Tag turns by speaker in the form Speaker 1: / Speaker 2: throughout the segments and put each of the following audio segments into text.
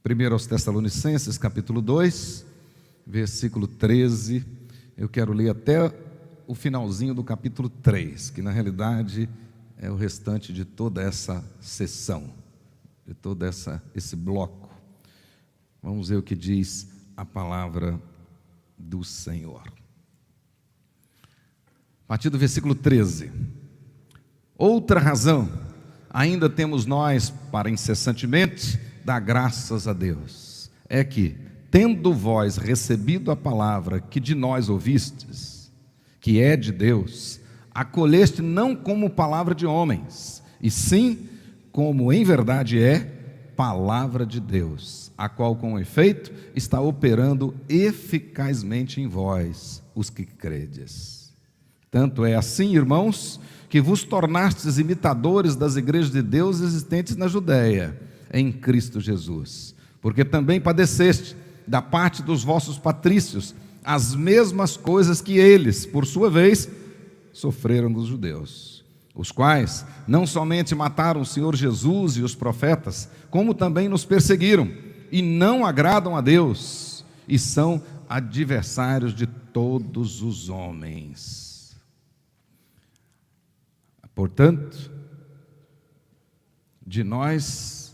Speaker 1: Primeiro aos Tessalonicenses, capítulo 2, versículo 13. Eu quero ler até o finalzinho do capítulo 3, que na realidade é o restante de toda essa sessão, de todo esse bloco. Vamos ver o que diz a palavra do Senhor. A partir do versículo 13. Outra razão ainda temos nós para incessantemente dar graças a Deus, é que, tendo vós recebido a palavra que de nós ouvistes, que é de Deus, acolheste não como palavra de homens, e sim como em verdade é palavra de Deus, a qual com efeito está operando eficazmente em vós, os que credes. Tanto é assim, irmãos, que vos tornastes imitadores das igrejas de Deus existentes na Judéia, em Cristo Jesus, porque também padeceste da parte dos vossos patrícios as mesmas coisas que eles, por sua vez, sofreram dos judeus, os quais não somente mataram o Senhor Jesus e os profetas, como também nos perseguiram, e não agradam a Deus, e são adversários de todos os homens. Portanto, de nós,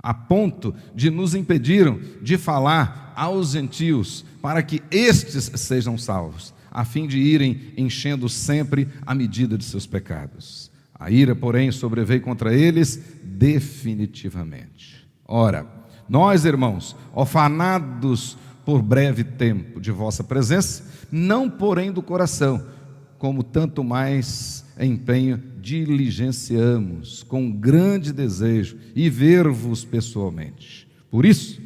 Speaker 1: a ponto de nos impediram de falar aos gentios, para que estes sejam salvos, a fim de irem enchendo sempre a medida de seus pecados. A ira, porém, sobreveio contra eles definitivamente. Ora, nós, irmãos, orfanados por breve tempo de vossa presença, não porém do coração, como tanto mais empenho diligenciamos com grande desejo e ver-vos pessoalmente. Por isso,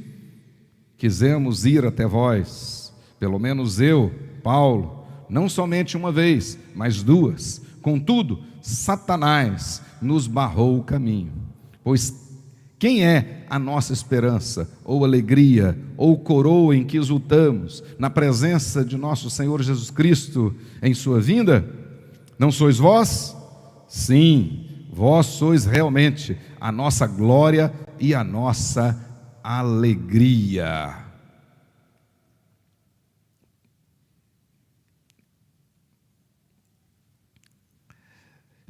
Speaker 1: quisemos ir até vós, pelo menos eu, Paulo, não somente uma vez, mas duas. Contudo, Satanás nos barrou o caminho. Pois quem é a nossa esperança, ou alegria, ou coroa em que exultamos, na presença de nosso Senhor Jesus Cristo em sua vinda? Não sois vós? Sim, vós sois realmente a nossa glória e a nossa alegria.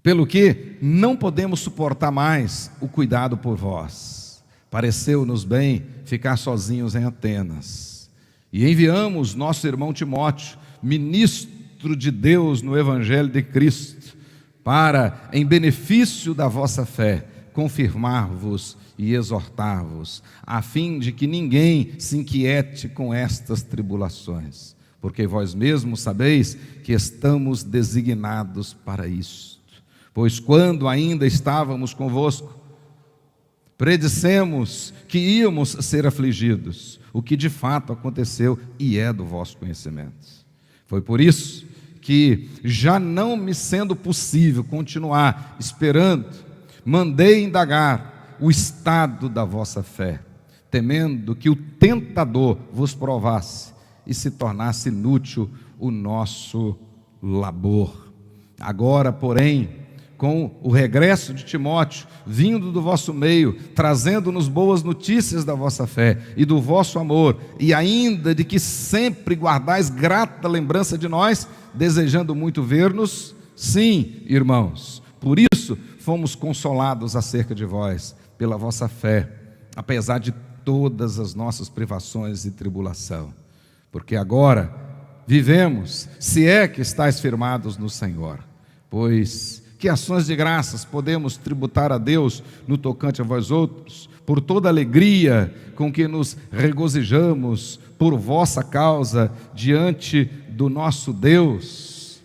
Speaker 1: Pelo que não podemos suportar mais o cuidado por vós. Pareceu-nos bem ficar sozinhos em Atenas. E enviamos nosso irmão Timóteo, ministro de Deus no Evangelho de Cristo, para, em benefício da vossa fé, confirmar-vos e exortar-vos, a fim de que ninguém se inquiete com estas tribulações, porque vós mesmos sabeis que estamos designados para isto. Pois quando ainda estávamos convosco, predissemos que íamos ser afligidos, o que de fato aconteceu e é do vosso conhecimento. Foi por isso que, já não me sendo possível continuar esperando, mandei indagar o estado da vossa fé, temendo que o tentador vos provasse e se tornasse inútil o nosso labor. Agora, porém, com o regresso de Timóteo, vindo do vosso meio, trazendo-nos boas notícias da vossa fé e do vosso amor, e ainda de que sempre guardais grata lembrança de nós, desejando muito ver-nos, sim, irmãos, por isso fomos consolados acerca de vós, pela vossa fé, apesar de todas as nossas privações e tribulação, porque agora vivemos, se é que estáis firmados no Senhor, pois que ações de graças podemos tributar a Deus no tocante a vós outros, por toda a alegria com que nos regozijamos por vossa causa diante do nosso Deus.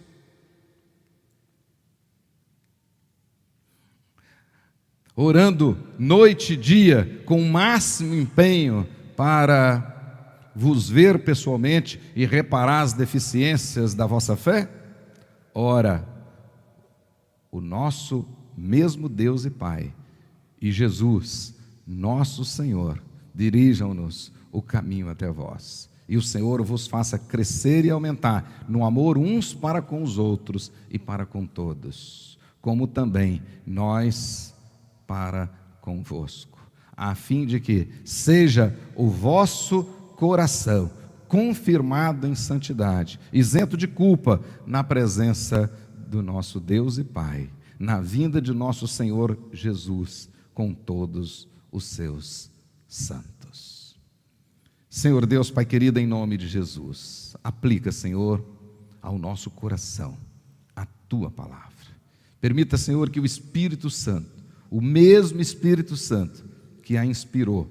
Speaker 1: Orando noite e dia com o máximo empenho para vos ver pessoalmente e reparar as deficiências da vossa fé? Ora, o nosso mesmo Deus e Pai e Jesus, nosso Senhor, dirijam-nos o caminho até vós. E o Senhor vos faça crescer e aumentar no amor uns para com os outros e para com todos, como também nós para convosco. a fim de que seja o vosso coração confirmado em santidade, isento de culpa, na presença do nosso Deus e Pai, na vinda de nosso Senhor Jesus, com todos os seus santos. Senhor Deus, Pai querido, em nome de Jesus, aplica, Senhor, ao nosso coração a Tua palavra. Permita, Senhor, que o Espírito Santo, o mesmo Espírito Santo que a inspirou,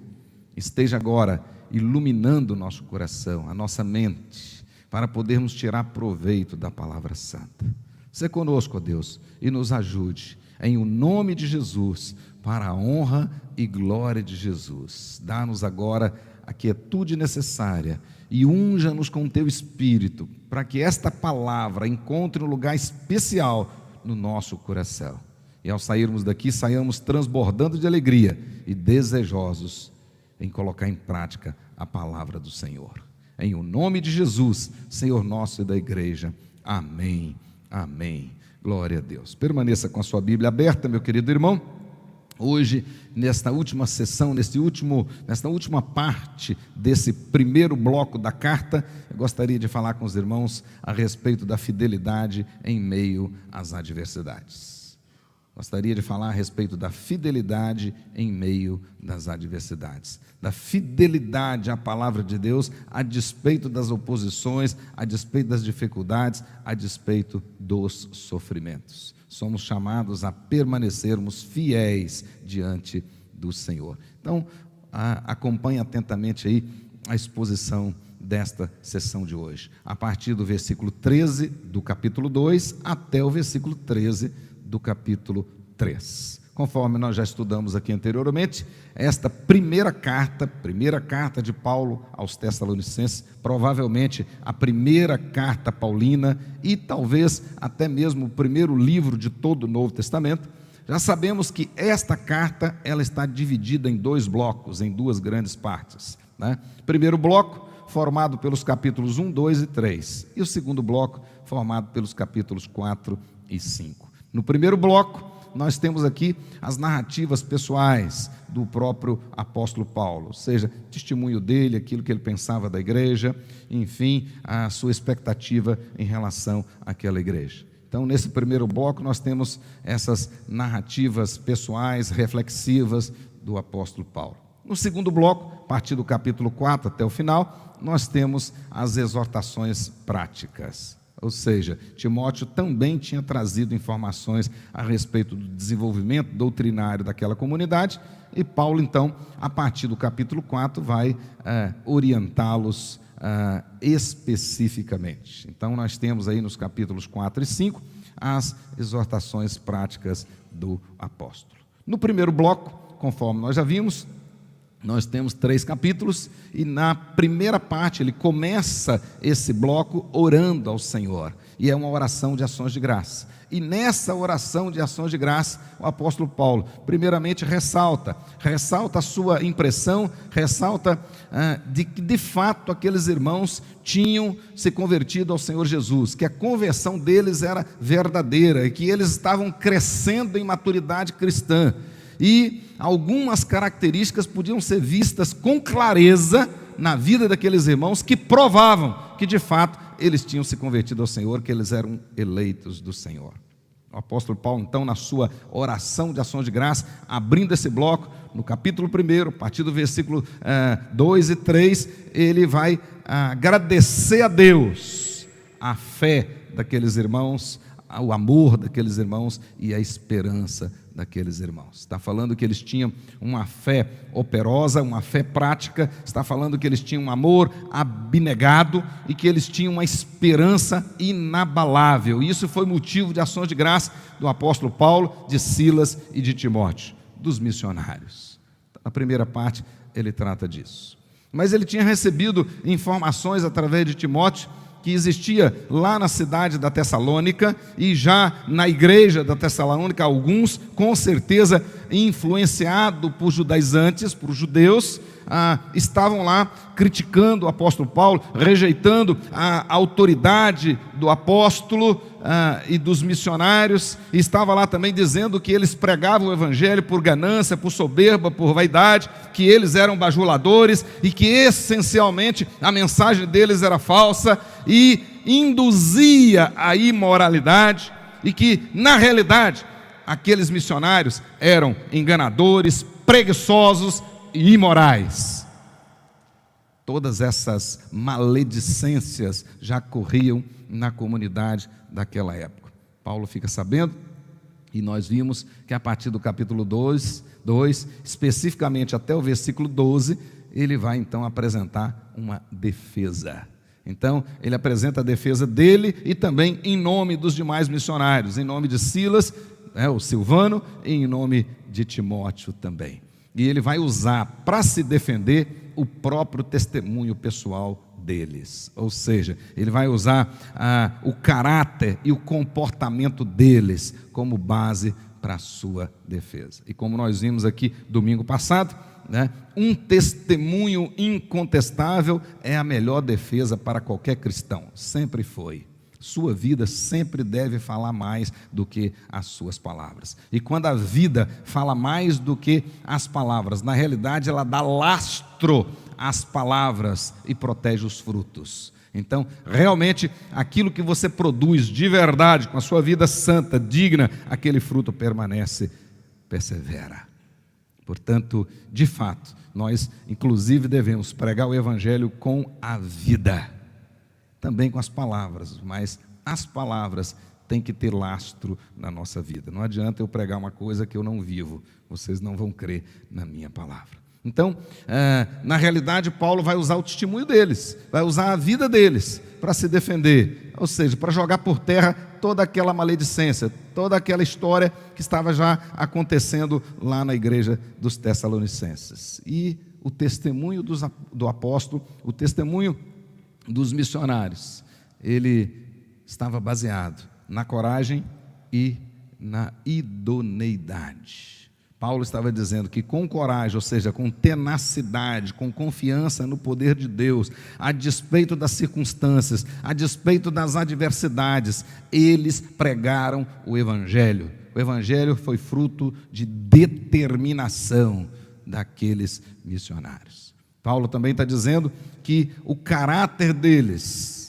Speaker 1: esteja agora iluminando o nosso coração, a nossa mente, para podermos tirar proveito da palavra santa. Sê conosco, ó Deus, e nos ajude, em o nome de Jesus, para a honra e glória de Jesus. Dá-nos agora a quietude necessária e unja-nos com o Teu Espírito, para que esta palavra encontre um lugar especial no nosso coração. E ao sairmos daqui, saiamos transbordando de alegria e desejosos em colocar em prática a palavra do Senhor. Em o nome de Jesus, Senhor nosso e da igreja. Amém, amém. Glória a Deus. Permaneça com a sua Bíblia aberta, meu querido irmão. Hoje, nesta última sessão, nesta última parte desse primeiro bloco da carta, eu gostaria de falar com os irmãos a respeito da fidelidade em meio às adversidades. Gostaria de falar a respeito da fidelidade em meio das adversidades, da fidelidade à palavra de Deus, a despeito das oposições, a despeito das dificuldades, a despeito dos sofrimentos. Somos chamados a permanecermos fiéis diante do Senhor. Então, acompanhe atentamente aí a exposição desta sessão de hoje, a partir do versículo 13 do capítulo 2 até o versículo 13 do capítulo 3. Conforme nós já estudamos aqui anteriormente, esta primeira carta de Paulo aos Tessalonicenses, provavelmente a primeira carta paulina e talvez até mesmo o primeiro livro de todo o Novo Testamento. Já sabemos que esta carta ela está dividida em dois blocos, em duas grandes partes, né? Primeiro bloco formado pelos capítulos 1, 2 e 3, e o segundo bloco formado pelos capítulos 4 e 5. No primeiro bloco, nós temos aqui as narrativas pessoais do próprio apóstolo Paulo, ou seja, testemunho dele, aquilo que ele pensava da igreja, enfim, a sua expectativa em relação àquela igreja. Então, nesse primeiro bloco, nós temos essas narrativas pessoais, reflexivas do apóstolo Paulo. No segundo bloco, a partir do capítulo 4 até o final, nós temos as exortações práticas. Ou seja, Timóteo também tinha trazido informações a respeito do desenvolvimento doutrinário daquela comunidade, e Paulo, então, a partir do capítulo 4, vai orientá-los especificamente. Então, nós temos aí nos capítulos 4 e 5 as exortações práticas do apóstolo. No primeiro bloco, conforme nós já vimos, nós temos 3 capítulos, e na primeira parte ele começa esse bloco orando ao Senhor, e é uma oração de ações de graça. E nessa oração de ações de graça, o apóstolo Paulo, primeiramente ressalta a sua impressão, ressalta de que de fato aqueles irmãos tinham se convertido ao Senhor Jesus, que a conversão deles era verdadeira, e que eles estavam crescendo em maturidade cristã. E algumas características podiam ser vistas com clareza na vida daqueles irmãos que provavam que de fato eles tinham se convertido ao Senhor, que eles eram eleitos do Senhor. O apóstolo Paulo, então, na sua oração de ações de graça, abrindo esse bloco, no capítulo 1, a partir do versículo 2 e 3, ele vai agradecer a Deus a fé daqueles irmãos, o amor daqueles irmãos e a esperança daqueles irmãos. Está falando que eles tinham uma fé operosa, uma fé prática, está falando que eles tinham um amor abnegado e que eles tinham uma esperança inabalável. Isso foi motivo de ações de graça do apóstolo Paulo, de Silas e de Timóteo, dos missionários. Na primeira parte ele trata disso. Mas ele tinha recebido informações através de Timóteo que existia lá na cidade da Tessalônica, e já na igreja da Tessalônica, alguns, com certeza influenciados por judaizantes, por judeus, estavam lá criticando o apóstolo Paulo, rejeitando a autoridade do apóstolo e dos missionários, e estava lá também dizendo que eles pregavam o evangelho por ganância, por soberba, por vaidade, que eles eram bajuladores e que essencialmente a mensagem deles era falsa e induzia a imoralidade, e que na realidade aqueles missionários eram enganadores, preguiçosos e imorais. Todas essas maledicências já corriam na comunidade daquela época. Paulo fica sabendo, e nós vimos que a partir do capítulo 2, especificamente até o versículo 12, ele vai então apresentar uma defesa. Então, ele apresenta a defesa dele e também em nome dos demais missionários, em nome de Silas, o Silvano, e em nome de Timóteo também. E ele vai usar para se defender o próprio testemunho pessoal deles, ou seja, ele vai usar o caráter e o comportamento deles como base para a sua defesa. E como nós vimos aqui domingo passado, um testemunho incontestável é a melhor defesa para qualquer cristão, sempre foi. Sua vida sempre deve falar mais do que as suas palavras. E quando a vida fala mais do que as palavras, na realidade ela dá lastro às palavras e protege os frutos. Então, realmente, aquilo que você produz de verdade, com a sua vida santa, digna, aquele fruto permanece, persevera. Portanto, de fato, nós inclusive devemos pregar o evangelho com a vida, também com as palavras, mas as palavras têm que ter lastro na nossa vida. Não adianta eu pregar uma coisa que eu não vivo, vocês não vão crer na minha palavra. Então, na realidade, Paulo vai usar o testemunho deles, vai usar a vida deles para se defender, ou seja, para jogar por terra toda aquela maledicência, toda aquela história que estava já acontecendo lá na igreja dos Tessalonicenses. E o testemunho do apóstolo, o testemunho dos missionários, ele estava baseado na coragem e na idoneidade. Paulo estava dizendo que com coragem, ou seja, com tenacidade, com confiança no poder de Deus, a despeito das circunstâncias, a despeito das adversidades, eles pregaram o evangelho. O evangelho foi fruto de determinação daqueles missionários. Paulo também está dizendo que o caráter deles,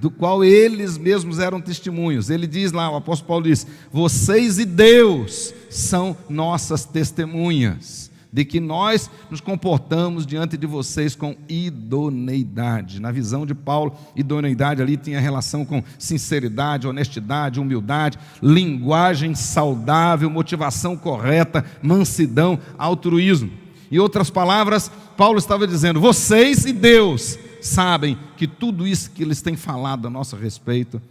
Speaker 1: do qual eles mesmos eram testemunhos, ele diz lá, o apóstolo Paulo diz: vocês e Deus são nossas testemunhas, de que nós nos comportamos diante de vocês com idoneidade. Na visão de Paulo, idoneidade ali tinha relação com sinceridade, honestidade, humildade, linguagem saudável, motivação correta, mansidão, altruísmo. Em outras palavras, Paulo estava dizendo: vocês e Deus sabem que tudo isso que eles têm falado a nosso respeito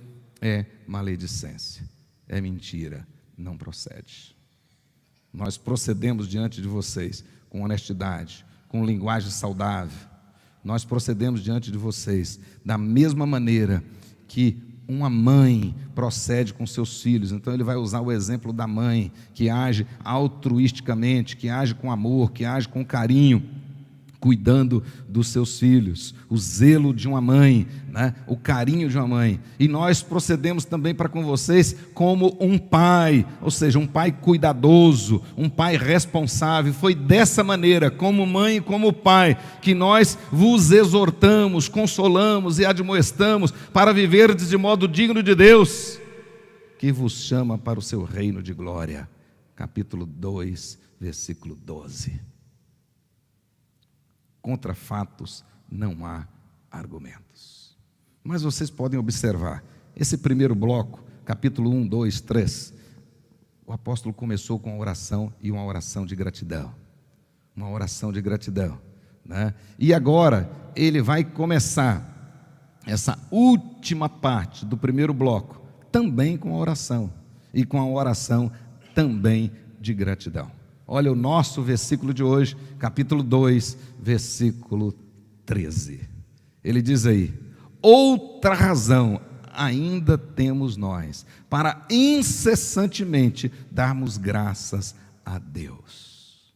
Speaker 1: é maledicência, é mentira, não procede. Nós procedemos diante de vocês com honestidade, com linguagem saudável. Nós procedemos diante de vocês da mesma maneira que uma mãe procede com seus filhos. Então ele vai usar o exemplo da mãe, que age altruisticamente, que age com amor, que age com carinho, cuidando dos seus filhos, o zelo de uma mãe, o carinho de uma mãe. E nós procedemos também para com vocês como um pai, ou seja, um pai cuidadoso, um pai responsável. Foi dessa maneira, como mãe e como pai, que nós vos exortamos, consolamos e admoestamos para viverdes de modo digno de Deus, que vos chama para o seu reino de glória. Capítulo 2, versículo 12. Contra fatos não há argumentos. Mas vocês podem observar, esse primeiro bloco, capítulo 1, 2, 3, o apóstolo começou com uma oração e uma oração de gratidão. Uma oração de gratidão, E agora ele vai começar essa última parte do primeiro bloco, também com a oração, e com a oração também de gratidão. Olha o nosso versículo de hoje, capítulo 2, versículo 13. Ele diz aí: outra razão ainda temos nós, para incessantemente darmos graças a Deus.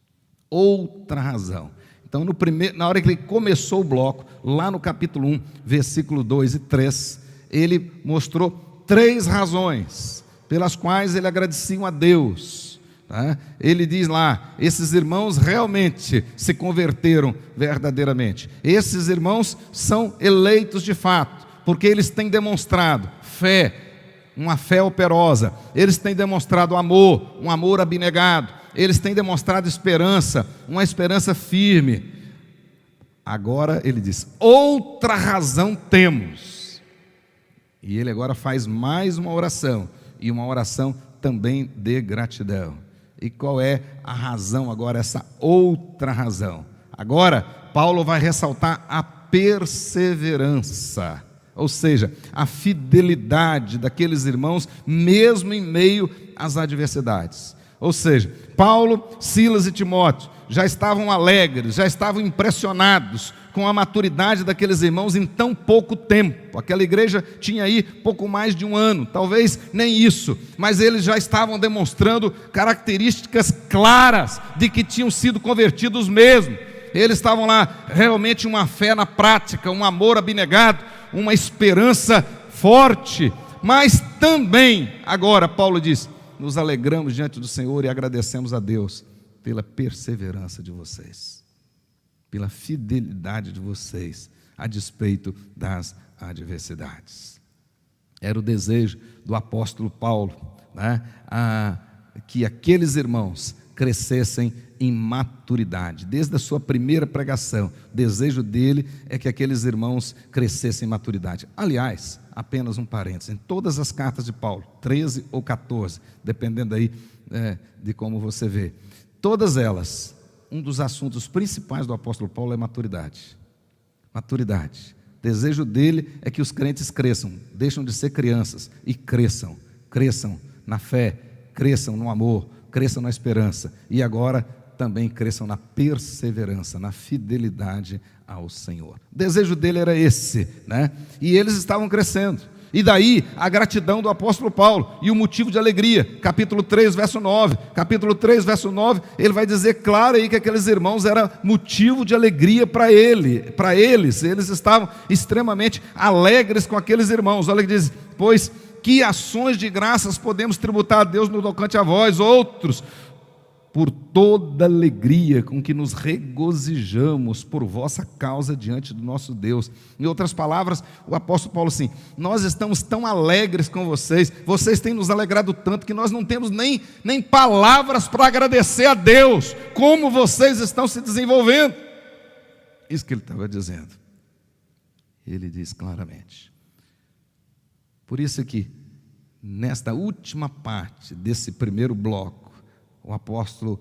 Speaker 1: Outra razão. Então, na hora que ele começou o bloco, lá no capítulo 1, versículo 2 e 3, ele mostrou 3 razões pelas quais ele agradecia a Deus. Tá? Ele diz lá, esses irmãos realmente se converteram verdadeiramente. Esses irmãos são eleitos de fato, porque eles têm demonstrado fé, uma fé operosa. Eles têm demonstrado amor, um amor abnegado. Eles têm demonstrado esperança, uma esperança firme. Agora ele diz, outra razão temos. E ele agora faz mais uma oração, e uma oração também de gratidão. E qual é a razão agora, essa outra razão? Agora, Paulo vai ressaltar a perseverança, ou seja, a fidelidade daqueles irmãos, mesmo em meio às adversidades. Ou seja, Paulo, Silas e Timóteo já estavam alegres, já estavam impressionados com a maturidade daqueles irmãos em tão pouco tempo. Aquela igreja tinha aí pouco mais de 1 ano, talvez nem isso, mas eles já estavam demonstrando características claras de que tinham sido convertidos mesmo. Eles estavam lá realmente uma fé na prática, um amor abnegado, uma esperança forte. Mas também, agora Paulo diz, nos alegramos diante do Senhor e agradecemos a Deus pela perseverança de vocês, pela fidelidade de vocês, a despeito das adversidades. Era o desejo do apóstolo Paulo, né? Que aqueles irmãos crescessem em maturidade. Desde a sua primeira pregação, o desejo dele é que aqueles irmãos crescessem em maturidade. Aliás, apenas um parênteses, em todas as cartas de Paulo, 13 ou 14, dependendo aí de como você vê, todas elas, um dos assuntos principais do apóstolo Paulo é maturidade. Maturidade. O desejo dele é que os crentes cresçam, deixam de ser crianças e cresçam na fé, cresçam no amor, cresçam na esperança e agora também cresçam na perseverança, na fidelidade ao Senhor. O desejo dele era esse, né? E eles estavam crescendo. E daí a gratidão do apóstolo Paulo e o motivo de alegria, capítulo 3, verso 9. Capítulo 3, verso 9, ele vai dizer claro aí que aqueles irmãos era motivo de alegria para eles estavam extremamente alegres com aqueles irmãos. Olha que diz, pois que ações de graças podemos tributar a Deus no tocante a vós, outros, por toda alegria com que nos regozijamos por vossa causa diante do nosso Deus. Em outras palavras, o apóstolo Paulo assim, nós estamos tão alegres com vocês, vocês têm nos alegrado tanto que nós não temos nem palavras para agradecer a Deus, como vocês estão se desenvolvendo. Isso que ele estava dizendo. Ele diz claramente. Por isso que, nesta última parte desse primeiro bloco, o apóstolo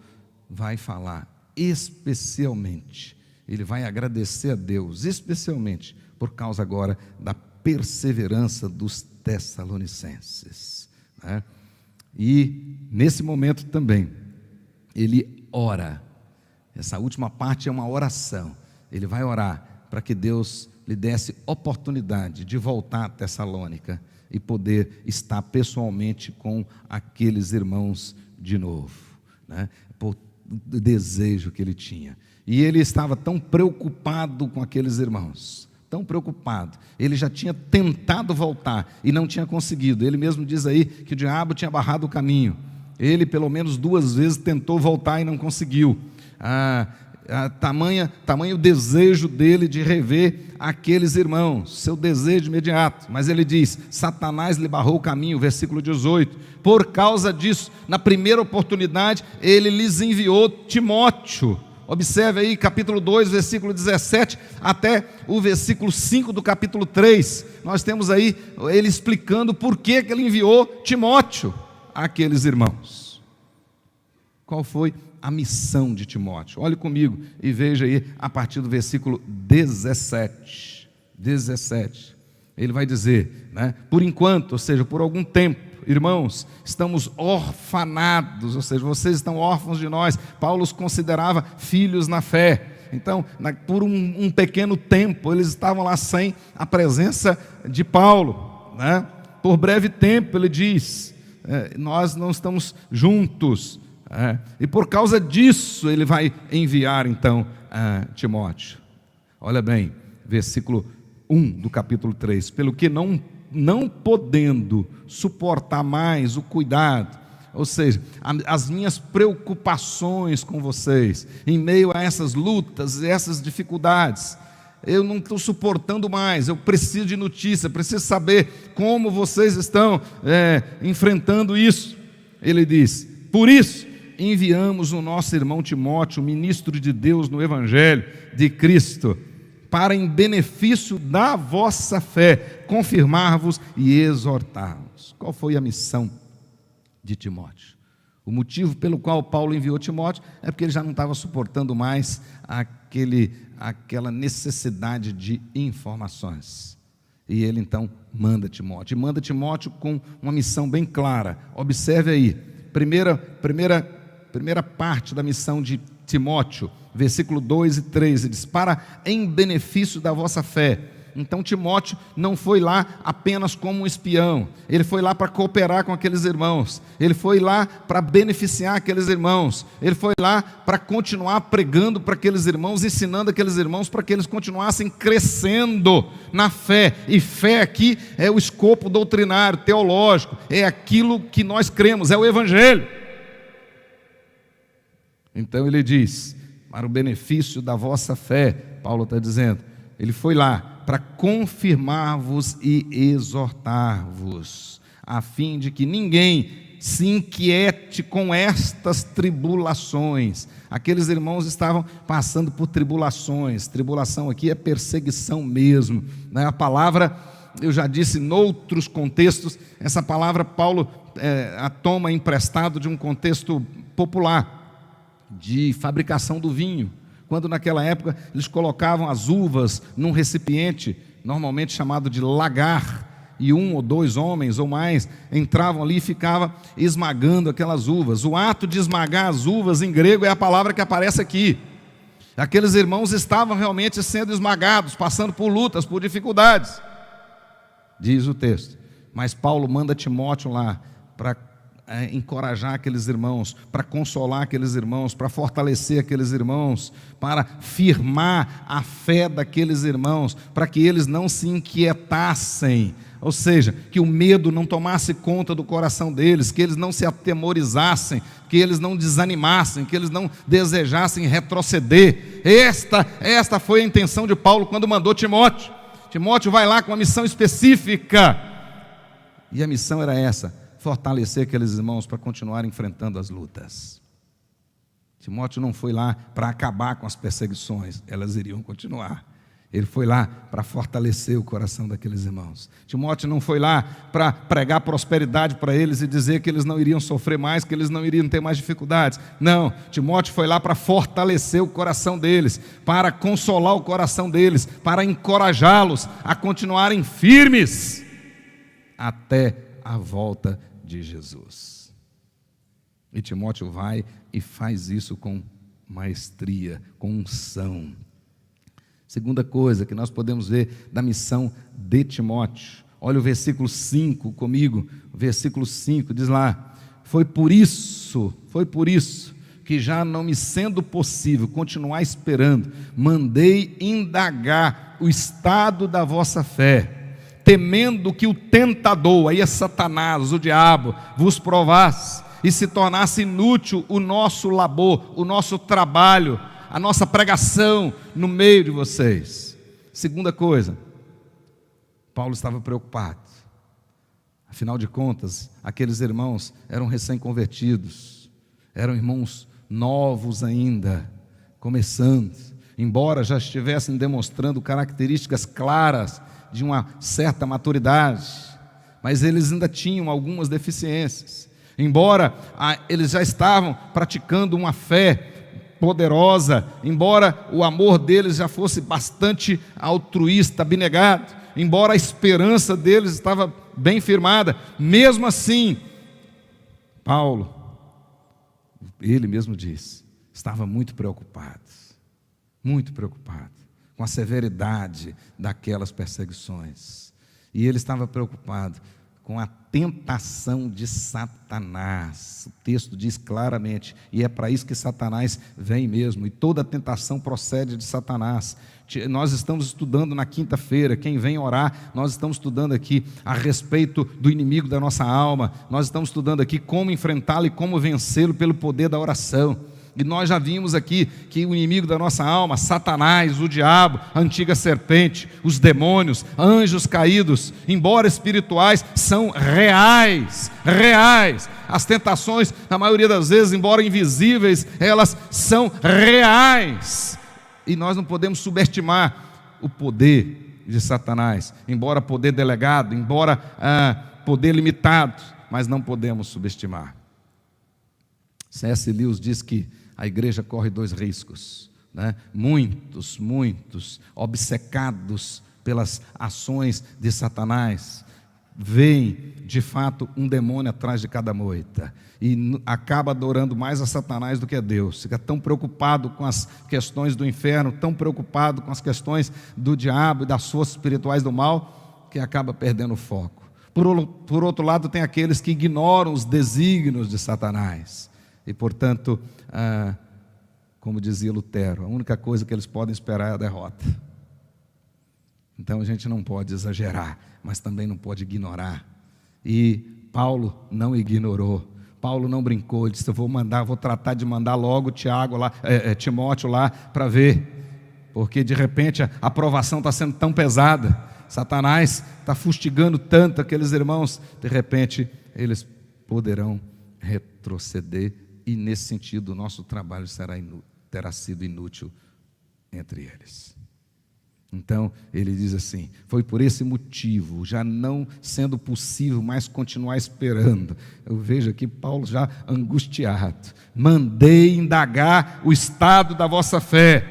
Speaker 1: vai falar especialmente, ele vai agradecer a Deus, especialmente por causa agora da perseverança dos tessalonicenses, né? E nesse momento também, ele ora, essa última parte é uma oração, ele vai orar para que Deus lhe desse oportunidade de voltar a Tessalônica e poder estar pessoalmente com aqueles irmãos de novo, né? Por desejo que ele tinha. E ele estava tão preocupado com aqueles irmãos, tão preocupado. Ele já tinha tentado voltar e não tinha conseguido. Ele mesmo diz aí que o diabo tinha barrado o caminho. Ele pelo menos 2 vezes tentou voltar e não conseguiu. Tamanho o desejo dele de rever aqueles irmãos, seu desejo imediato. Mas ele diz, Satanás lhe barrou o caminho, versículo 18. Por causa disso, na primeira oportunidade, ele lhes enviou Timóteo. Observe aí, capítulo 2, versículo 17, até o versículo 5 do capítulo 3. Nós temos aí ele explicando por que ele enviou Timóteo àqueles irmãos. Qual foi a missão de Timóteo? Olhe comigo e veja aí a partir do versículo 17. Ele vai dizer, né, por enquanto, ou seja, por algum tempo, irmãos, estamos orfanados, ou seja, vocês estão órfãos de nós. Paulo os considerava filhos na fé. Então, por um pequeno tempo, eles estavam lá sem a presença de Paulo, né? Por breve tempo, ele diz, nós não estamos juntos. E por causa disso ele vai enviar então Timóteo. Olha bem, versículo 1 do capítulo 3: pelo que não podendo suportar mais o cuidado, ou seja, as minhas preocupações com vocês, em meio a essas lutas, essas dificuldades, eu não estou suportando mais, eu preciso de notícia, preciso saber como vocês estão enfrentando isso. Ele diz: por isso enviamos o nosso irmão Timóteo, ministro de Deus no Evangelho de Cristo, para em benefício da vossa fé, confirmar-vos e exortar-vos. Qual foi a missão de Timóteo? O motivo pelo qual Paulo enviou Timóteo é porque ele já não estava suportando mais aquela necessidade de informações. E ele então manda Timóteo. E manda Timóteo com uma missão bem clara. Observe aí, primeira parte da missão de Timóteo, versículo 2 e 3, ele diz: para em benefício da vossa fé. Então Timóteo não foi lá apenas como um espião, ele foi lá para cooperar com aqueles irmãos, ele foi lá para beneficiar aqueles irmãos, ele foi lá para continuar pregando para aqueles irmãos, ensinando aqueles irmãos para que eles continuassem crescendo na fé. E fé aqui é o escopo doutrinário, teológico, é aquilo que nós cremos, é o Evangelho. Então ele diz: para o benefício da vossa fé, Paulo está dizendo, ele foi lá para confirmar-vos e exortar-vos, a fim de que ninguém se inquiete com estas tribulações. Aqueles irmãos estavam passando por tribulações. Tribulação aqui é perseguição mesmo, né? A palavra, eu já disse em outros contextos, essa palavra Paulo a toma emprestado de um contexto popular, de fabricação do vinho, quando naquela época eles colocavam as uvas num recipiente, normalmente chamado de lagar, e um ou dois homens ou mais entravam ali e ficavam esmagando aquelas uvas. O ato de esmagar as uvas em grego é a palavra que aparece aqui. Aqueles irmãos estavam realmente sendo esmagados, passando por lutas, por dificuldades, diz o texto. Mas Paulo manda Timóteo lá para encorajar aqueles irmãos, para consolar aqueles irmãos, para fortalecer aqueles irmãos, para firmar a fé daqueles irmãos, para que eles não se inquietassem, ou seja, que o medo não tomasse conta do coração deles, que eles não se atemorizassem, que eles não desanimassem, que eles não desejassem retroceder. Esta foi a intenção de Paulo quando mandou Timóteo. Timóteo vai lá com uma missão específica, e a missão era essa: fortalecer aqueles irmãos para continuar enfrentando as lutas. Timóteo não foi lá para acabar com as perseguições, elas iriam continuar. Ele foi lá para fortalecer o coração daqueles irmãos. Timóteo não foi lá para pregar prosperidade para eles e dizer que eles não iriam sofrer mais, que eles não iriam ter mais dificuldades. Não, Timóteo foi lá para fortalecer o coração deles, para consolar o coração deles, para encorajá-los a continuarem firmes até a volta de Jesus. E Timóteo vai e faz isso com maestria, com unção. Segunda coisa que nós podemos ver da missão de Timóteo, olha o versículo 5 comigo. O versículo 5 diz lá: foi por isso que, já não me sendo possível continuar esperando, mandei indagar o estado da vossa fé, temendo que o tentador, aí é Satanás, o diabo, vos provasse e se tornasse inútil o nosso labor, o nosso trabalho, a nossa pregação no meio de vocês. Segunda coisa, Paulo estava preocupado. Afinal de contas, aqueles irmãos eram recém-convertidos, eram irmãos novos ainda, começando, embora já estivessem demonstrando características claras de uma certa maturidade, mas eles ainda tinham algumas deficiências. Embora eles já estavam praticando uma fé poderosa, embora o amor deles já fosse bastante altruísta, abnegado, embora a esperança deles estava bem firmada, mesmo assim, Paulo, ele mesmo diz, estava muito preocupado com a severidade daquelas perseguições. E ele estava preocupado com a tentação de Satanás. O texto diz claramente, e é para isso que Satanás vem mesmo, e toda tentação procede de Satanás. Nós estamos estudando na quinta-feira, quem vem orar, nós estamos estudando aqui a respeito do inimigo da nossa alma, nós estamos estudando aqui como enfrentá-lo e como vencê-lo pelo poder da oração. E nós já vimos aqui que o inimigo da nossa alma, Satanás, o diabo, a antiga serpente, os demônios, anjos caídos, embora espirituais, são reais. As tentações, na maioria das vezes, embora invisíveis, elas são reais. E nós não podemos subestimar o poder de Satanás, embora poder delegado, embora poder limitado, mas não podemos subestimar. C.S. Lewis diz que a igreja corre 2 riscos, né? Muitos obcecados pelas ações de Satanás, veem de fato um demônio atrás de cada moita, e acaba adorando mais a Satanás do que a Deus, fica tão preocupado com as questões do inferno, tão preocupado com as questões do diabo e das forças espirituais do mal, que acaba perdendo o foco. Por outro lado, tem aqueles que ignoram os desígnios de Satanás, e portanto, como dizia Lutero, a única coisa que eles podem esperar é a derrota. Então a gente não pode exagerar, mas também não pode ignorar. E Paulo não ignorou, Paulo não brincou, ele disse: eu vou tratar de mandar logo Timóteo lá para ver, porque de repente a provação está sendo tão pesada, Satanás está fustigando tanto aqueles irmãos, de repente eles poderão retroceder, e nesse sentido o nosso trabalho terá sido inútil entre eles. Então ele diz assim: foi por esse motivo, já não sendo possível mais continuar esperando, eu vejo aqui Paulo já angustiado, mandei indagar o estado da vossa fé,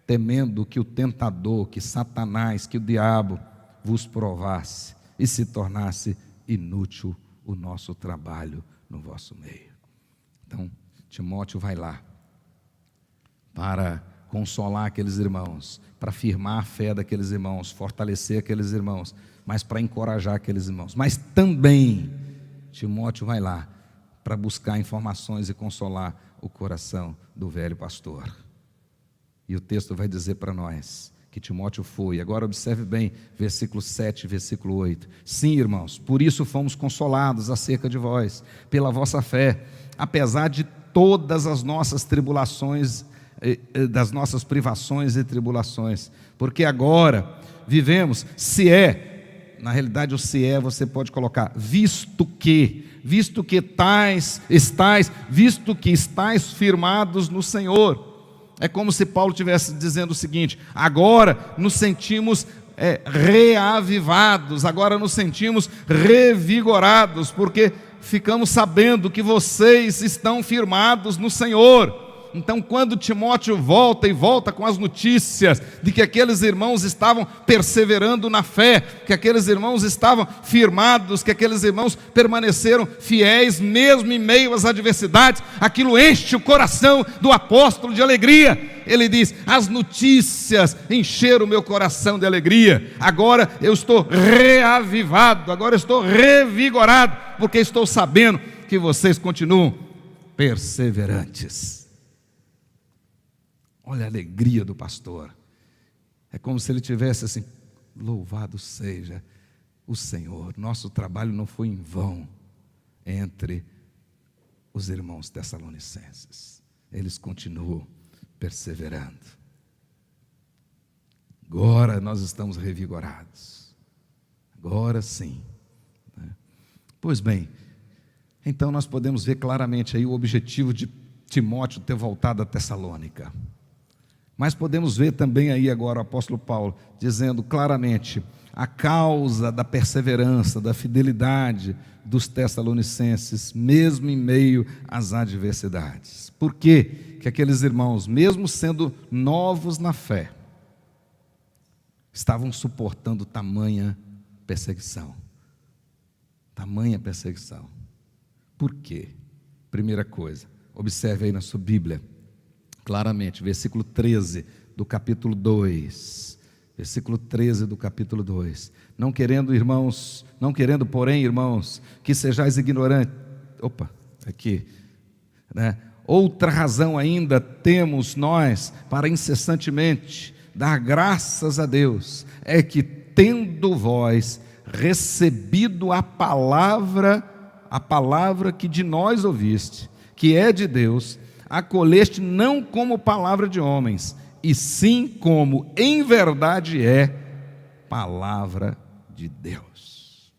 Speaker 1: temendo que o tentador, que Satanás, que o diabo vos provasse e se tornasse inútil o nosso trabalho no vosso meio. Então Timóteo vai lá para consolar aqueles irmãos, para firmar a fé daqueles irmãos, fortalecer aqueles irmãos, mas para encorajar aqueles irmãos. Mas também Timóteo vai lá para buscar informações e consolar o coração do velho pastor. E o texto vai dizer para nós que Timóteo foi. Agora observe bem, versículo 7, versículo 8. Sim, irmãos, por isso fomos consolados acerca de vós, pela vossa fé, apesar de todas as nossas tribulações, das nossas privações e tribulações, porque agora vivemos, na realidade o se é você pode colocar, visto que estáis firmados no Senhor. É como se Paulo estivesse dizendo o seguinte: agora nos sentimos reavivados, agora nos sentimos revigorados, porque ficamos sabendo que vocês estão firmados no Senhor. Então quando Timóteo volta com as notícias de que aqueles irmãos estavam perseverando na fé, que aqueles irmãos estavam firmados, que aqueles irmãos permaneceram fiéis mesmo em meio às adversidades, aquilo enche o coração do apóstolo de alegria. Ele diz: as notícias encheram o meu coração de alegria, agora eu estou reavivado, agora eu estou revigorado, porque estou sabendo que vocês continuam perseverantes. Olha a alegria do pastor, é como se ele tivesse assim: louvado seja o Senhor, nosso trabalho não foi em vão entre os irmãos tessalonicenses, eles continuam perseverando. Agora nós estamos revigorados, agora sim, né? Pois bem, então nós podemos ver claramente aí o objetivo de Timóteo ter voltado a Tessalônica. Mas podemos ver também aí agora o apóstolo Paulo dizendo claramente a causa da perseverança, da fidelidade dos tessalonicenses, mesmo em meio às adversidades. Por quê? Que aqueles irmãos, mesmo sendo novos na fé, estavam suportando tamanha perseguição. Tamanha perseguição. Por quê? Primeira coisa, observe aí na sua Bíblia, claramente, versículo 13 do capítulo 2. versículo 13 do capítulo 2. Não querendo, porém, irmãos, que sejais ignorantes. Aqui, né? Outra razão ainda temos nós para incessantemente dar graças a Deus, é que tendo vós recebido a palavra que de nós ouviste, que é de Deus, acolheste não como palavra de homens, e sim como em verdade é palavra de Deus.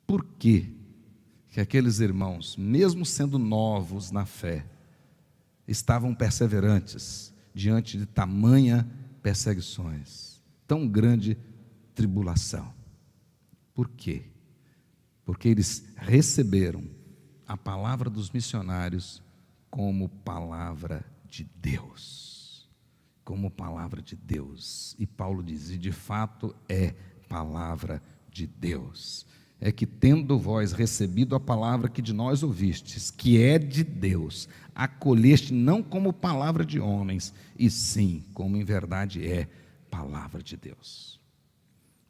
Speaker 1: Por quê que aqueles irmãos, mesmo sendo novos na fé, estavam perseverantes diante de tamanha perseguições, tão grande tribulação? Por quê? Porque eles receberam a palavra dos missionários como palavra de Deus, como palavra de Deus. E Paulo diz, e de fato é palavra de Deus. É que tendo vós recebido a palavra que de nós ouvistes, que é de Deus, acolheste não como palavra de homens, e sim como em verdade é palavra de Deus.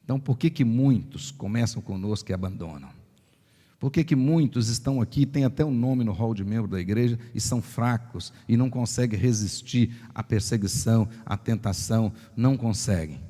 Speaker 1: Então, por que muitos começam conosco e abandonam? Por que muitos estão aqui, têm até um nome no hall de membro da igreja, e são fracos, e não conseguem resistir à perseguição, à tentação, não conseguem?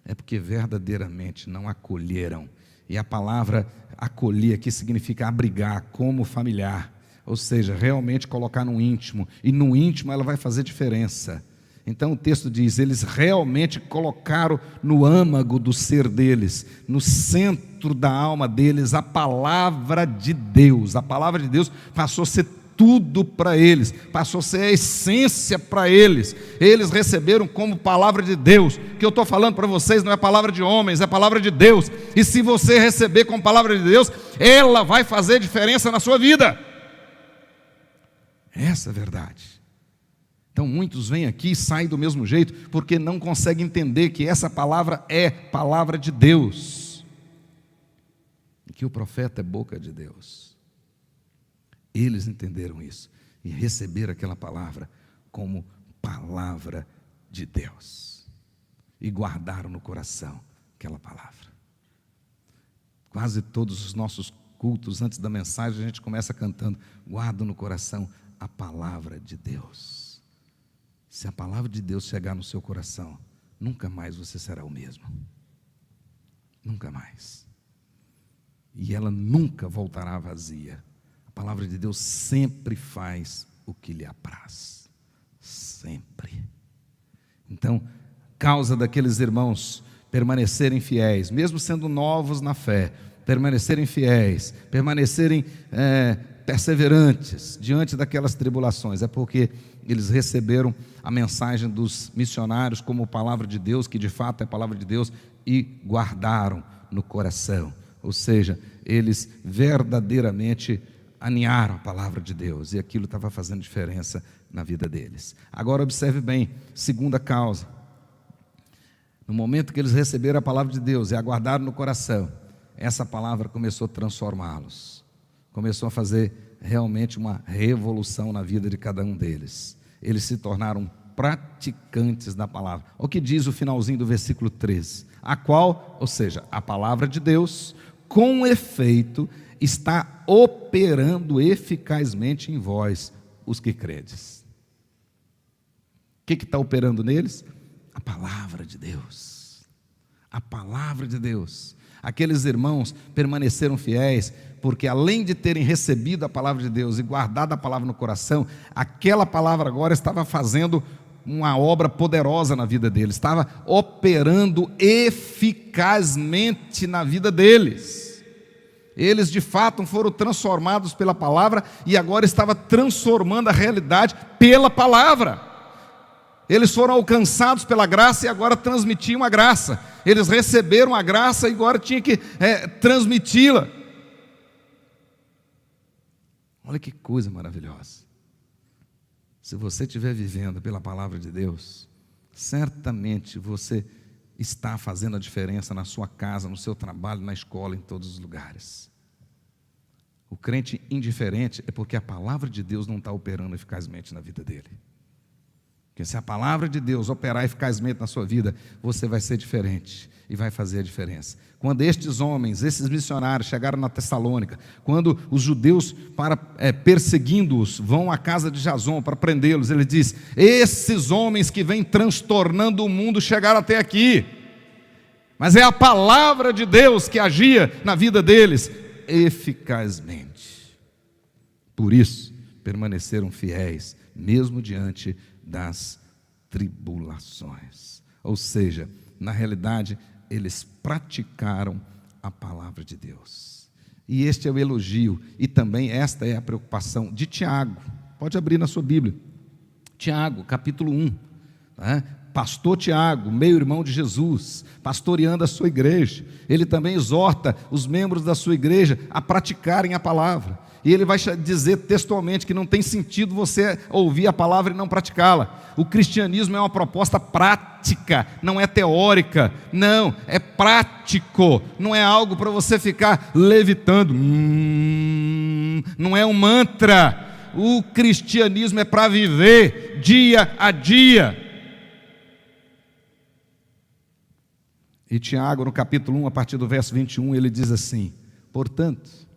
Speaker 1: É porque verdadeiramente não acolheram. E a palavra acolher aqui significa abrigar, como familiar, ou seja, realmente colocar no íntimo, e no íntimo ela vai fazer diferença. Então o texto diz, eles realmente colocaram no âmago do ser deles, no centro da alma deles, a palavra de Deus. A palavra de Deus passou a ser tudo para eles, passou a ser a essência para eles. Eles receberam como palavra de Deus. O que eu estou falando para vocês não é palavra de homens, é palavra de Deus. E se você receber como palavra de Deus, ela vai fazer diferença na sua vida. Essa é a verdade. Então muitos vêm aqui e saem do mesmo jeito, porque não conseguem entender que essa palavra é palavra de Deus, e que o profeta é boca de Deus. Eles entenderam isso e receberam aquela palavra como palavra de Deus, e guardaram no coração aquela palavra. Quase todos os nossos cultos, antes da mensagem, a gente começa cantando, guarda no coração a palavra de Deus. Se a palavra de Deus chegar no seu coração, nunca mais você será o mesmo. Nunca mais. E ela nunca voltará vazia. A palavra de Deus sempre faz o que lhe apraz. Sempre. Então, causa daqueles irmãos permanecerem fiéis, mesmo sendo novos na fé, permanecerem fiéis, permanecerem perseverantes diante daquelas tribulações, é porque eles receberam a mensagem dos missionários como palavra de Deus, que de fato é palavra de Deus, e guardaram no coração. Ou seja, eles verdadeiramente aninharam a palavra de Deus, e aquilo estava fazendo diferença na vida deles. Agora observe bem, segunda causa. No momento que eles receberam a palavra de Deus e aguardaram no coração, essa palavra começou a transformá-los, começou a fazer realmente uma revolução na vida de cada um deles. Eles se tornaram praticantes da palavra. O que diz o finalzinho do versículo 13? A qual, ou seja, a palavra de Deus, com efeito, está operando eficazmente em vós, os que credes. O que está operando neles? A palavra de Deus. A palavra de Deus. Aqueles irmãos permaneceram fiéis, porque além de terem recebido a palavra de Deus e guardado a palavra no coração, aquela palavra agora estava fazendo uma obra poderosa na vida deles, estava operando eficazmente na vida deles. Eles de fato foram transformados pela palavra e agora estava transformando a realidade pela palavra. Eles foram alcançados pela graça e agora transmitiam a graça. Eles receberam a graça e agora tinham que transmiti-la. Olha que coisa maravilhosa. Se você estiver vivendo pela palavra de Deus, certamente você está fazendo a diferença na sua casa, no seu trabalho, na escola, em todos os lugares. O crente indiferente é porque a palavra de Deus não está operando eficazmente na vida dele. Porque se a palavra de Deus operar eficazmente na sua vida, você vai ser diferente e vai fazer a diferença. Quando estes homens, esses missionários chegaram na Tessalônica, quando os judeus, perseguindo-os, vão à casa de Jason para prendê-los, ele diz: esses homens que vêm transtornando o mundo chegaram até aqui, mas é a palavra de Deus que agia na vida deles eficazmente. Por isso, permaneceram fiéis, mesmo diante das tribulações. Ou seja, na realidade, eles praticaram a palavra de Deus. E este é o elogio, e também esta é a preocupação de Tiago. Pode abrir na sua Bíblia. Tiago, capítulo 1. Pastor Tiago, meio-irmão de Jesus, pastoreando a sua igreja. Ele também exorta os membros da sua igreja a praticarem a palavra. E ele vai dizer textualmente que não tem sentido você ouvir a palavra e não praticá-la. O cristianismo é uma proposta prática, não é teórica, não, é prático, não é algo para você ficar levitando, não é um mantra. O cristianismo é para viver dia a dia. E Tiago, no capítulo 1, a partir do verso 21, ele diz assim: portanto,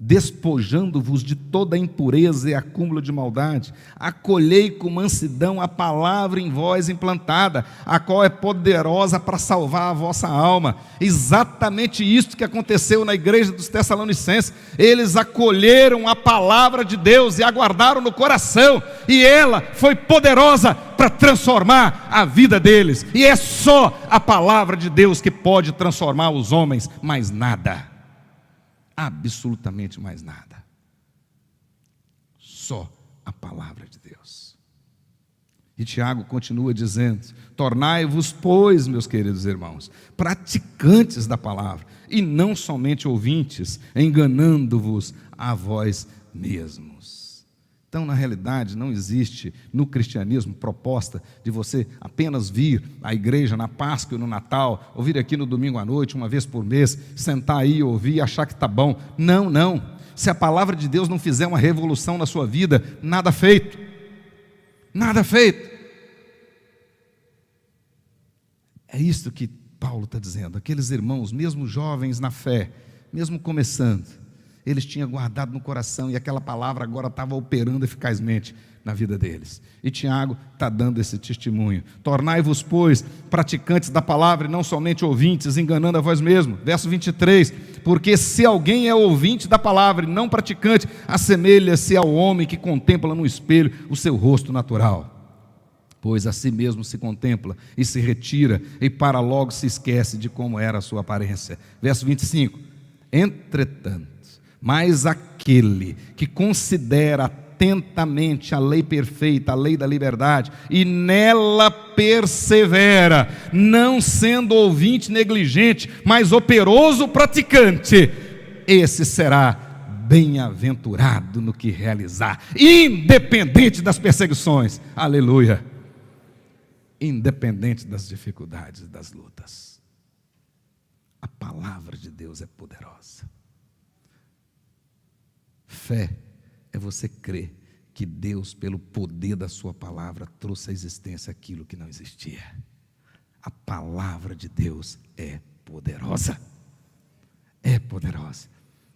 Speaker 1: despojando-vos de toda a impureza e acúmulo de maldade, acolhei com mansidão a palavra em vós implantada, a qual é poderosa para salvar a vossa alma. Exatamente isso que aconteceu na igreja dos Tessalonicenses. Eles acolheram a palavra de Deus e aguardaram no coração, e ela foi poderosa para transformar a vida deles. E é só a palavra de Deus que pode transformar os homens, mais nada. Absolutamente mais nada. Só a palavra de Deus. E Tiago continua dizendo: tornai-vos, pois, meus queridos irmãos, praticantes da palavra, e não somente ouvintes, enganando-vos a vós mesmos. Então, na realidade, não existe no cristianismo proposta de você apenas vir à igreja na Páscoa e no Natal, ou vir aqui no domingo à noite, uma vez por mês, sentar aí, ouvir e achar que está bom. Não, não. Se a palavra de Deus não fizer uma revolução na sua vida, nada feito. Nada feito. É isso que Paulo está dizendo. Aqueles irmãos, mesmo jovens na fé, mesmo começando, eles tinham guardado no coração, e aquela palavra agora estava operando eficazmente na vida deles. E Tiago está dando esse testemunho: tornai-vos, pois, praticantes da palavra, e não somente ouvintes, enganando a vós mesmos. Verso 23, porque se alguém é ouvinte da palavra e não praticante, assemelha-se ao homem que contempla no espelho o seu rosto natural, pois a si mesmo se contempla e se retira, e para logo se esquece de como era a sua aparência. Verso 25, entretanto, mas aquele que considera atentamente a lei perfeita, a lei da liberdade, e nela persevera, não sendo ouvinte negligente, mas operoso praticante, esse será bem-aventurado no que realizar, independente das perseguições. Aleluia! Independente das dificuldades e das lutas. A palavra de Deus é poderosa. Fé é você crer que Deus, pelo poder da sua palavra, trouxe à existência aquilo que não existia. A palavra de Deus é poderosa. É poderosa.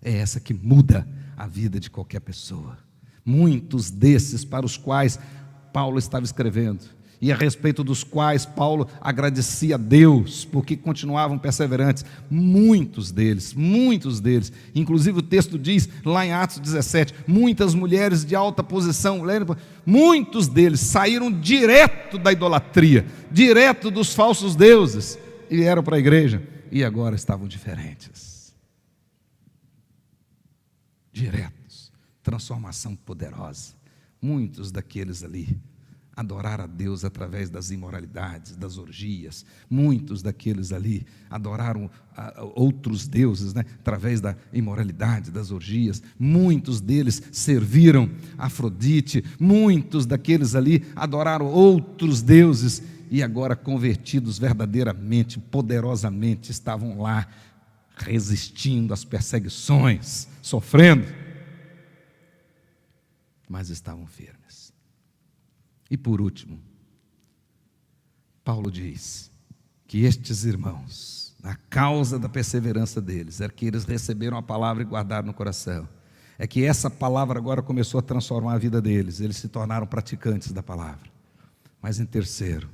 Speaker 1: É essa que muda a vida de qualquer pessoa. Muitos desses para os quais Paulo estava escrevendo, e a respeito dos quais Paulo agradecia a Deus, porque continuavam perseverantes, muitos deles, inclusive o texto diz, lá em Atos 17, muitas mulheres de alta posição, muitos deles saíram direto da idolatria, direto dos falsos deuses, e vieram para a igreja, e agora estavam diferentes, diretos, transformação poderosa. Muitos daqueles ali adorar a Deus através das imoralidades, das orgias. Muitos daqueles ali adoraram outros deuses, através da imoralidade, das orgias. Muitos deles serviram Afrodite. Muitos daqueles ali adoraram outros deuses. E agora, convertidos verdadeiramente, poderosamente, estavam lá resistindo às perseguições, sofrendo, mas estavam firmes. E por último, Paulo diz que estes irmãos, a causa da perseverança deles, é que eles receberam a palavra e guardaram no coração. É que essa palavra agora começou a transformar a vida deles. Eles se tornaram praticantes da palavra. Mas em terceiro,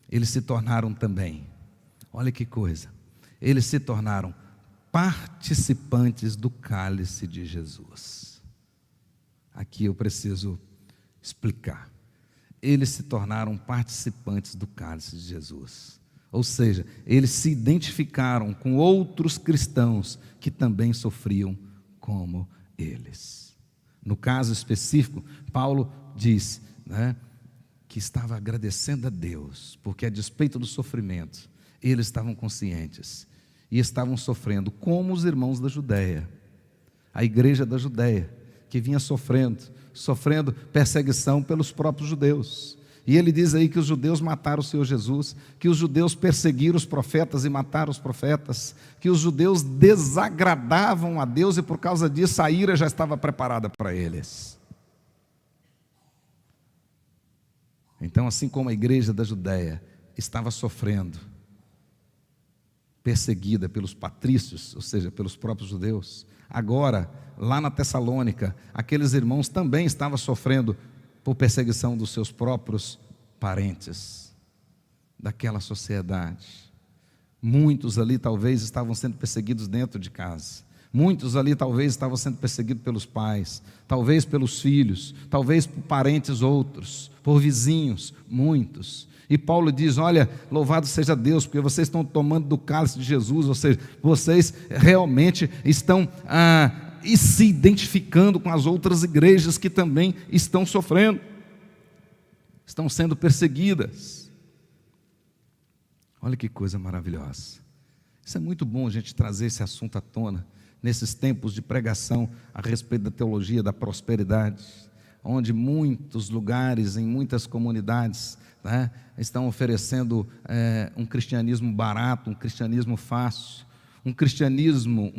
Speaker 1: eles se tornaram também, olha que coisa, eles se tornaram participantes do cálice de Jesus. Aqui eu preciso explicar. Eles se tornaram participantes do cálice de Jesus. Ou seja, eles se identificaram com outros cristãos que também sofriam como eles. No caso específico, Paulo diz, que estava agradecendo a Deus, porque a despeito do sofrimento, eles estavam conscientes e estavam sofrendo como os irmãos da Judéia, a igreja da Judéia, que vinha sofrendo perseguição pelos próprios judeus. E ele diz aí que os judeus mataram o Senhor Jesus, que os judeus perseguiram os profetas e mataram os profetas, que os judeus desagradavam a Deus e por causa disso a ira já estava preparada para eles. Então, assim como a igreja da Judéia estava sofrendo, perseguida pelos patrícios, ou seja, pelos próprios judeus, agora, lá na Tessalônica, aqueles irmãos também estavam sofrendo por perseguição dos seus próprios parentes, daquela sociedade. Muitos ali talvez estavam sendo perseguidos dentro de casa. Muitos ali talvez estavam sendo perseguidos pelos pais, talvez pelos filhos, talvez por parentes outros, por vizinhos, muitos. E Paulo diz, olha, louvado seja Deus, porque vocês estão tomando do cálice de Jesus, ou seja, vocês realmente estão e se identificando com as outras igrejas que também estão sofrendo, estão sendo perseguidas. Olha que coisa maravilhosa. Isso é muito bom a gente trazer esse assunto à tona, nesses tempos de pregação a respeito da teologia da prosperidade, onde muitos lugares, em muitas comunidades, estão oferecendo um cristianismo barato, um cristianismo fácil, um cristianismo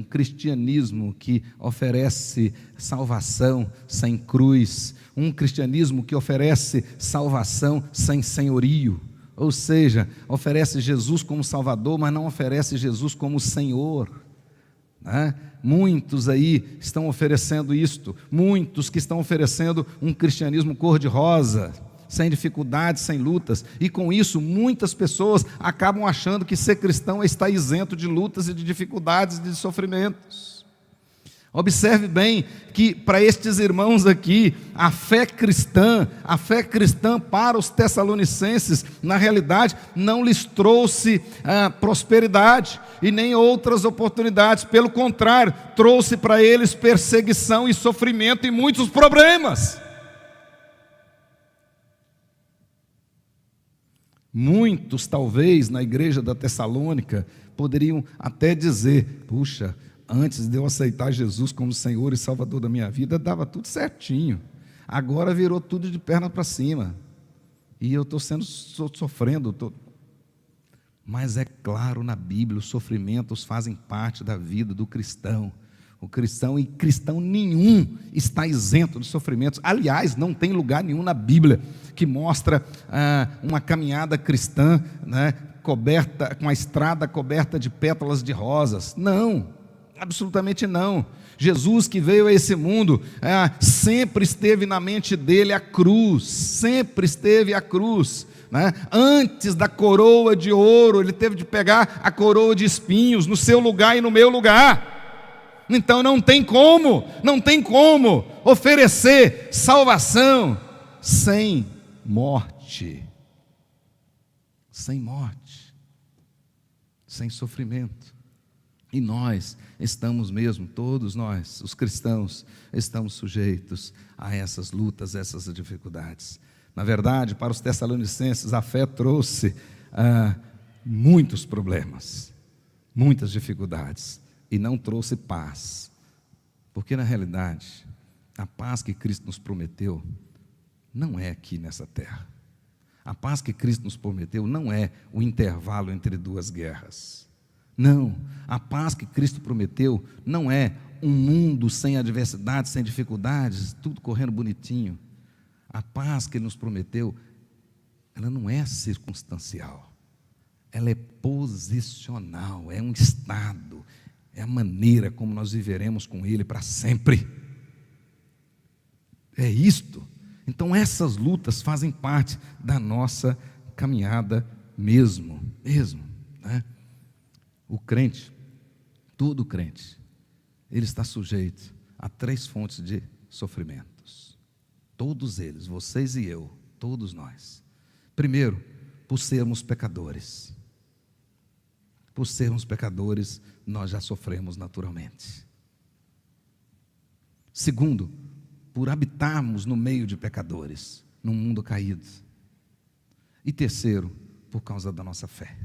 Speaker 1: que oferece salvação sem cruz, um cristianismo que oferece salvação sem senhorio, ou seja, oferece Jesus como Salvador, mas não oferece Jesus como Senhor. Muitos aí estão oferecendo isto, muitos que estão oferecendo um cristianismo cor-de-rosa, sem dificuldades, sem lutas, e com isso muitas pessoas acabam achando que ser cristão é estar isento de lutas e de dificuldades e de sofrimentos. Observe bem que para estes irmãos aqui, a fé cristã para os tessalonicenses, na realidade, não lhes trouxe prosperidade e nem outras oportunidades, pelo contrário, trouxe para eles perseguição e sofrimento e muitos problemas. Muitos, talvez, na igreja da Tessalônica, poderiam até dizer, puxa, antes de eu aceitar Jesus como Senhor e Salvador da minha vida, dava tudo certinho. Agora virou tudo de perna para cima. E eu estou sofrendo. Mas é claro, na Bíblia, os sofrimentos fazem parte da vida do cristão. O cristão e cristão nenhum está isento de sofrimentos. Aliás, não tem lugar nenhum na Bíblia que mostra uma caminhada cristã, coberta, com a estrada coberta de pétalas de rosas. Não. Absolutamente não. Jesus que veio a esse mundo, sempre esteve na mente dele a cruz, sempre esteve a cruz, Antes da coroa de ouro, ele teve de pegar a coroa de espinhos no seu lugar e no meu lugar. Então não tem como oferecer salvação sem morte, sem sofrimento. E nós estamos mesmo, todos nós, os cristãos, estamos sujeitos a essas lutas, essas dificuldades. Na verdade, para os tessalonicenses, a fé trouxe muitos problemas, muitas dificuldades, e não trouxe paz. Porque, na realidade, a paz que Cristo nos prometeu não é aqui nessa terra. A paz que Cristo nos prometeu não é o intervalo entre duas guerras. Não, a paz que Cristo prometeu não é um mundo sem adversidades, sem dificuldades, tudo correndo bonitinho. A paz que Ele nos prometeu ela não é circunstancial, ela é posicional, é um estado, é a maneira como nós viveremos com Ele para sempre. É isto. Então essas lutas fazem parte da nossa caminhada mesmo, né? O crente, todo crente, ele está sujeito a 3 fontes de sofrimentos. Todos eles, vocês e eu, todos nós. Primeiro, por sermos pecadores. Por sermos pecadores, nós já sofremos naturalmente. Segundo, por habitarmos no meio de pecadores, num mundo caído. E terceiro, por causa da nossa fé.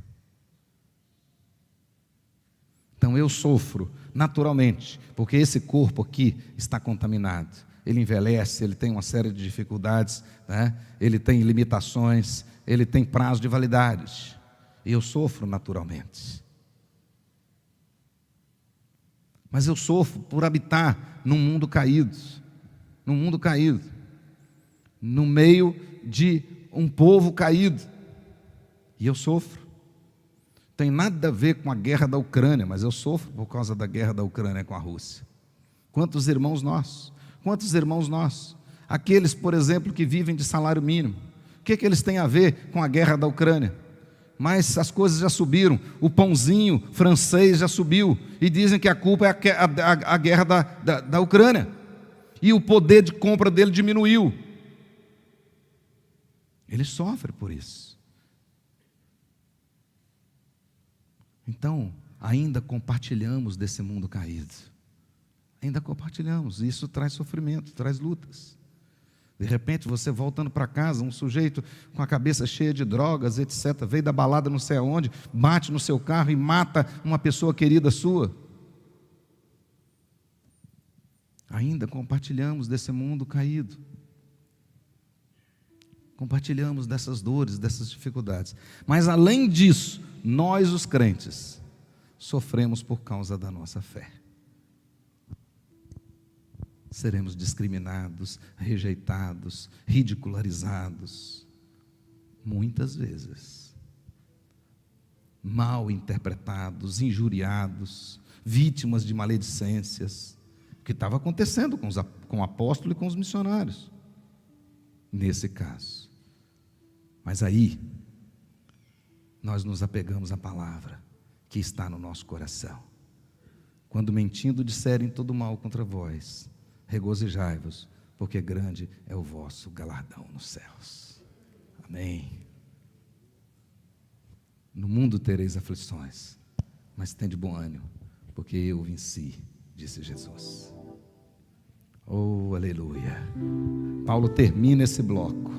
Speaker 1: Então eu sofro naturalmente, porque esse corpo aqui está contaminado. Ele envelhece, ele tem uma série de dificuldades, né? Ele tem limitações, ele tem prazo de validade. E eu sofro naturalmente. Mas eu sofro por habitar num mundo caído. Num mundo caído. No meio de um povo caído. E eu sofro. Tem nada a ver com a guerra da Ucrânia, mas eu sofro por causa da guerra da Ucrânia com a Rússia. Quantos irmãos nossos? Aqueles, por exemplo, que vivem de salário mínimo. O que eles têm a ver com a guerra da Ucrânia? Mas as coisas já subiram, o pãozinho francês já subiu, e dizem que a culpa é a guerra da Ucrânia, e o poder de compra dele diminuiu. Ele sofre por isso. Então, ainda compartilhamos desse mundo caído. Ainda compartilhamos, e isso traz sofrimento, traz lutas. De repente, você voltando para casa, um sujeito com a cabeça cheia de drogas, etc., veio da balada não sei aonde, bate no seu carro e mata uma pessoa querida sua. Ainda compartilhamos desse mundo caído. Compartilhamos dessas dores, dessas dificuldades. Mas, além disso, nós, os crentes, sofremos por causa da nossa fé. Seremos discriminados, rejeitados, ridicularizados, muitas vezes, mal interpretados, injuriados, vítimas de maledicências, o que estava acontecendo com o apóstolo e com os missionários, nesse caso. Mas aí, nós nos apegamos à palavra que está no nosso coração. Quando mentindo disserem todo mal contra vós, regozijai-vos, porque grande é o vosso galardão nos céus. Amém. No mundo tereis aflições, mas tende bom ânimo, porque eu venci, disse Jesus. Oh, aleluia. Paulo termina esse bloco.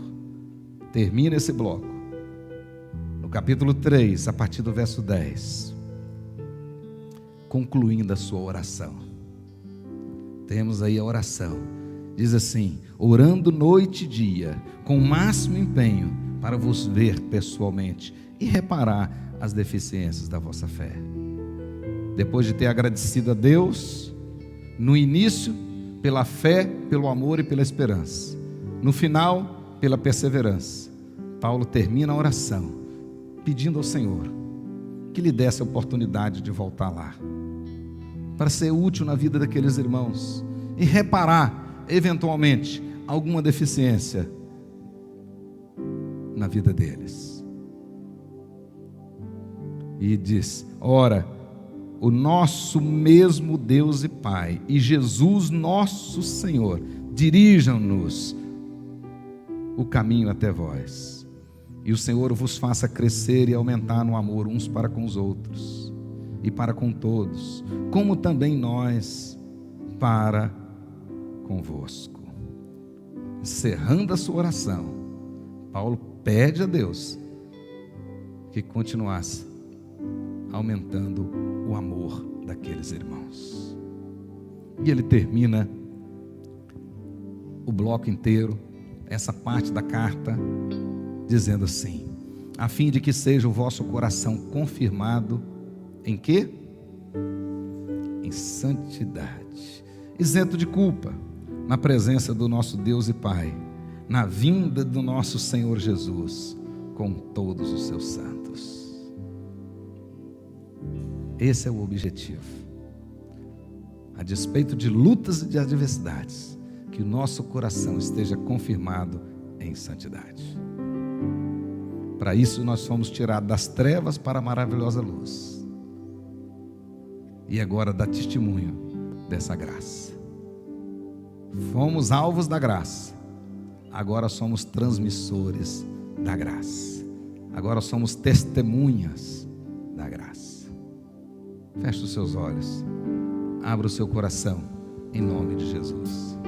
Speaker 1: No capítulo 3, a partir do verso 10, concluindo a sua oração. Temos aí a oração, diz assim: orando noite e dia, com o máximo empenho, para vos ver pessoalmente e reparar as deficiências da vossa fé. Depois de ter agradecido a Deus, no início, pela fé, pelo amor e pela esperança, no final, pela perseverança, Paulo termina a oração, pedindo ao Senhor que lhe desse a oportunidade de voltar lá, para ser útil na vida daqueles irmãos e reparar, eventualmente, alguma deficiência na vida deles. E diz: ora, o nosso mesmo Deus e Pai e Jesus nosso Senhor dirijam-nos o caminho até vós, e o Senhor vos faça crescer e aumentar no amor uns para com os outros e para com todos, como também nós para convosco. Encerrando a sua oração, Paulo pede a Deus que continuasse aumentando o amor daqueles irmãos. E ele termina o bloco inteiro, essa parte da carta, dizendo assim: a fim de que seja o vosso coração confirmado em quê? Em santidade, isento de culpa, na presença do nosso Deus e Pai, na vinda do nosso Senhor Jesus, com todos os seus santos. Esse é o objetivo. A despeito de lutas e de adversidades, que o nosso coração esteja confirmado em santidade. Para isso nós fomos tirados das trevas para a maravilhosa luz. E agora dá testemunho dessa graça. Fomos alvos da graça. Agora somos transmissores da graça. Agora somos testemunhas da graça. Feche os seus olhos. Abra o seu coração em nome de Jesus.